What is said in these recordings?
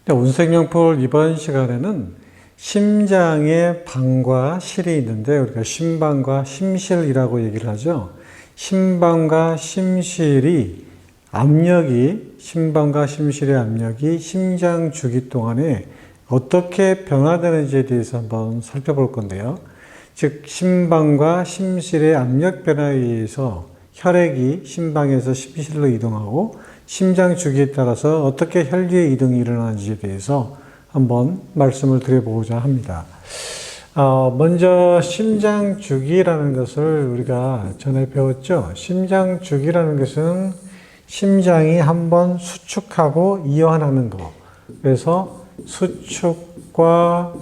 운생영풀 이번 시간에는 심장의 방과 실이 있는데 우리가 심방과 심실이라고 얘기를 하죠. 심방과 심실이 심방과 심실의 압력이 심장 주기 동안에 어떻게 변화되는지에 대해서 한번 살펴볼 건데요. 즉, 심방과 심실의 압력 변화에 의해서 혈액이 심방에서 심실로 이동하고 심장 주기에 따라서 어떻게 혈류의 이동이 일어나는지에 대해서 한번 말씀을 드려보고자 합니다. 먼저 심장 주기라는 것을 우리가 전에 배웠죠. 심장 주기라는 것은 심장이 한번 수축하고 이완하는 것. 그래서 수축과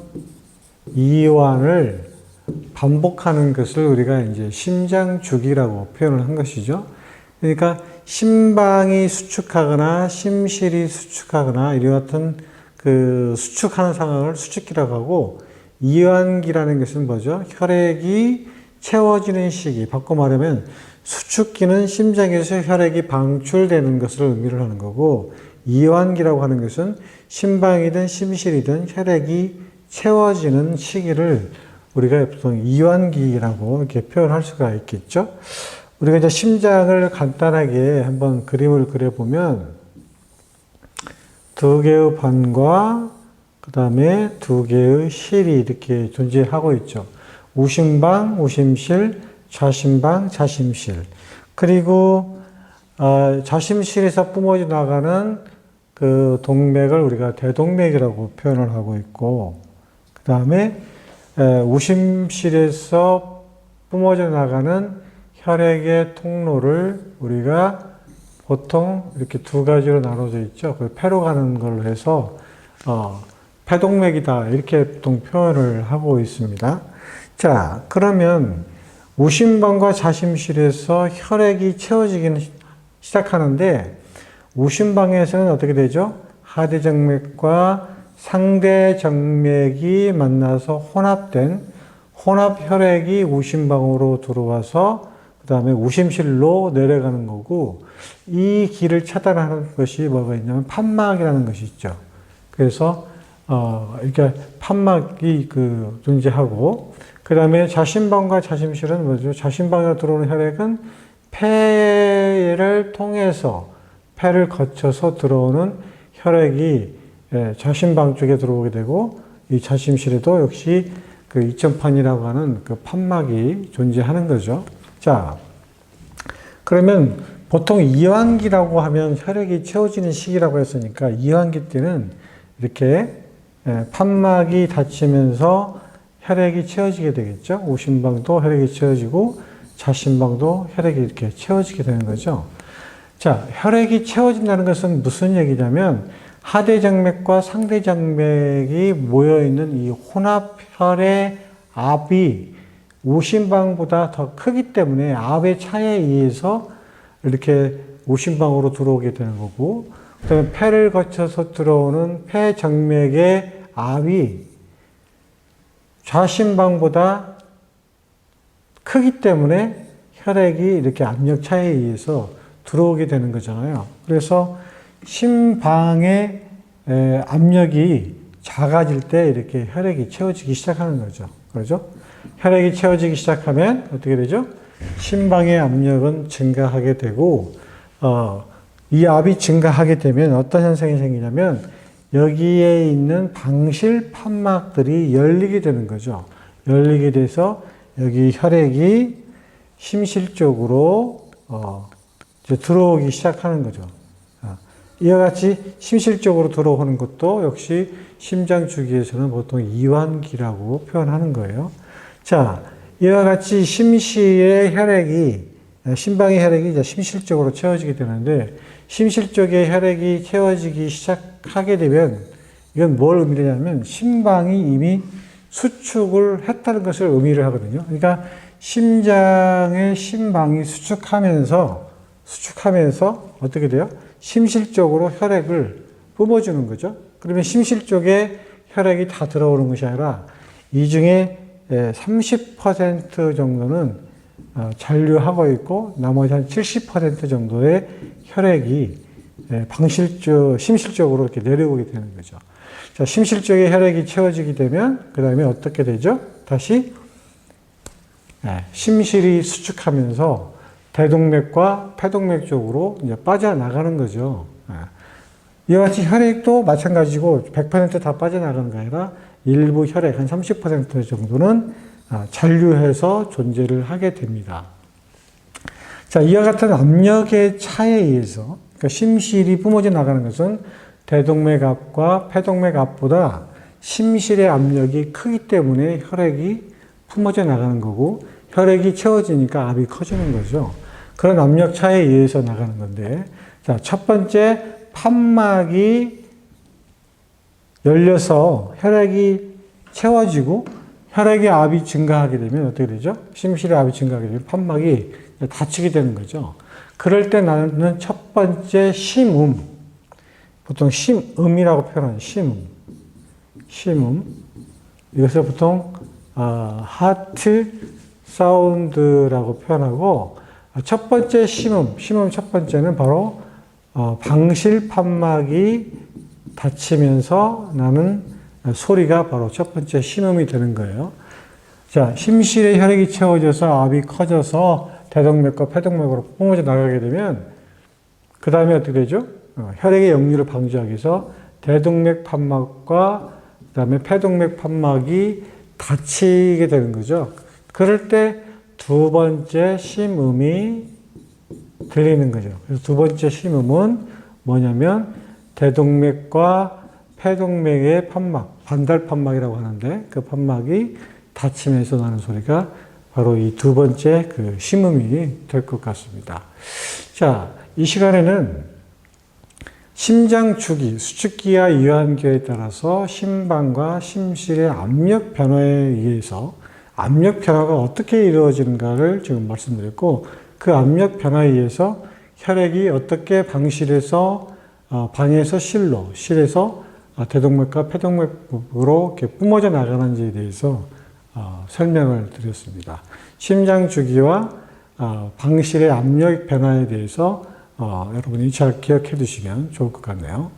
이완을 반복하는 것을 우리가 이제 심장 주기라고 표현을 한 것이죠. 그러니까 심방이 수축하거나 심실이 수축하거나 이와 같은 그 수축하는 상황을 수축기라고 하고, 이완기라는 것은 뭐죠? 혈액이 채워지는 시기. 바꿔 말하면 수축기는 심장에서 혈액이 방출되는 것을 의미를 하는 거고, 이완기라고 하는 것은 심방이든 심실이든 혈액이 채워지는 시기를 우리가 보통 이완기라고 이렇게 표현할 수가 있겠죠. 우리가 이제 심장을 간단하게 한번 그림을 그려보면 두 개의 반과 그 다음에 두 개의 실이 이렇게 존재하고 있죠. 우심방, 우심실, 좌심방, 좌심실. 그리고 좌심실에서 뿜어져 나가는 그 동맥을 우리가 대동맥이라고 표현을 하고 있고, 그 다음에 우심실에서 뿜어져 나가는 혈액의 통로를 우리가 보통 이렇게 두 가지로 나눠져 있죠. 그 폐로 가는 걸로 해서 폐동맥이다 이렇게 보통 표현을 하고 있습니다. 자, 그러면 우심방과 좌심실에서 혈액이 채워지기는 시작하는데, 우심방에서는 어떻게 되죠? 하대정맥과 상대정맥이 만나서 혼합된 혼합 혈액이 우심방으로 들어와서 그 다음에 우심실로 내려가는 거고, 이 길을 차단하는 것이 뭐가 있냐면 판막이라는 것이 있죠. 그래서 이렇게 판막이 존재하고, 그 다음에 좌심방과 좌심실은 뭐죠? 좌심방으로 들어오는 혈액은 폐를 통해서 폐를 거쳐서 들어오는 혈액이 좌심방 쪽에 들어오게 되고, 이 좌심실에도 역시 그 이천판이라고 하는 그 판막이 존재하는 거죠. 자, 그러면 보통 이완기라고 하면 혈액이 채워지는 시기라고 했으니까, 이완기 때는 이렇게 판막이 닫히면서 혈액이 채워지게 되겠죠. 우심방도 혈액이 채워지고 좌심방도 혈액이 이렇게 채워지게 되는 거죠. 자, 혈액이 채워진다는 것은 무슨 얘기냐면, 하대정맥과 상대정맥이 모여있는 이 혼합혈의 압이 우심방보다 더 크기 때문에 압의 차이에 의해서 이렇게 우심방으로 들어오게 되는 거고, 그 다음에 폐를 거쳐서 들어오는 폐정맥의 압이 좌심방보다 크기 때문에 혈액이 이렇게 압력 차이에 의해서 들어오게 되는 거잖아요. 그래서 심방의 압력이 작아질 때 이렇게 혈액이 채워지기 시작하는 거죠. 그렇죠? 혈액이 채워지기 시작하면 어떻게 되죠? 심방의 압력은 증가하게 되고, 이 압이 증가하게 되면 어떤 현상이 생기냐면, 여기에 있는 방실 판막들이 열리게 되는 거죠. 열리게 돼서 여기 혈액이 심실 쪽으로 이제 들어오기 시작하는 거죠. 이와 같이 심실 쪽으로 들어오는 것도 역시 심장 주기에서는 보통 이완기라고 표현하는 거예요. 자, 이와 같이 심실의 혈액이, 심방의 혈액이 이제 심실 쪽으로 채워지게 되는데, 심실 쪽에 혈액이 채워지기 시작하게 되면 이건 뭘 의미하냐면 심방이 이미 수축을 했다는 것을 의미를 하거든요. 그러니까 심장의 심방이 수축하면서 어떻게 돼요? 심실 쪽으로 혈액을 뿜어주는 거죠. 그러면 심실 쪽에 혈액이 다 들어오는 것이 아니라 이 중에 30% 정도는 잔류하고 있고, 나머지 한 70% 정도의 혈액이 심실적으로 이렇게 내려오게 되는 거죠. 자, 심실적에 혈액이 채워지게 되면 그 다음에 어떻게 되죠? 다시 심실이 수축하면서 대동맥과 폐동맥 쪽으로 이제 빠져나가는 거죠. 이와 같이 혈액도 마찬가지고 100%다 빠져나가는 게 아니라 일부 혈액 한 30% 정도는 잔류해서 존재를 하게 됩니다. 자, 이와 같은 압력의 차에 의해서 그러니까 심실이 뿜어져 나가는 것은 대동맥 앞과 폐동맥 앞보다 심실의 압력이 크기 때문에 혈액이 뿜어져 나가는 거고 혈액이 채워지니까 압이 커지는 거죠. 그런 압력 차에 의해서 나가는 건데, 자, 첫 번째 판막이 열려서 혈액이 채워지고 혈액의 압이 증가하게 되면 어떻게 되죠? 심실의 압이 증가하게 되면 판막이 닫히게 되는 거죠. 그럴 때 나는 첫 번째 심음, 보통 심음이라고 표현하는 심음. 이것을 보통 하트 사운드라고 표현하고 첫 번째 심음 첫 번째는 바로 방실 판막이 닫히면서 나는 소리가 바로 첫 번째 심음이 되는 거예요. 자, 심실에 혈액이 채워져서 압이 커져서 대동맥과 폐동맥으로 뿜어져 나가게 되면 그 다음에 어떻게 되죠? 혈액의 역류를 방지하기 위해서 대동맥 판막과 그 다음에 폐동맥 판막이 닫히게 되는 거죠. 그럴 때 두 번째 심음이 들리는 거죠. 그래서 두 번째 심음은 뭐냐면 대동맥과 폐동맥의 판막, 반달 판막이라고 하는데 그 판막이 닫히면서 나는 소리가 바로 이 두 번째 그 심음이 될 것 같습니다. 자, 이 시간에는 심장 주기, 수축기와 이완기에 따라서 심방과 심실의 압력 변화에 의해서 압력 변화가 어떻게 이루어지는가를 지금 말씀드렸고 그 압력 변화에 의해서 혈액이 어떻게 방실에서 방에서 실에서 대동맥과 폐동맥으로 이렇게 뿜어져 나가는지에 대해서 설명을 드렸습니다. 심장 주기와 방실의 압력 변화에 대해서 여러분이 잘 기억해 두시면 좋을 것 같네요.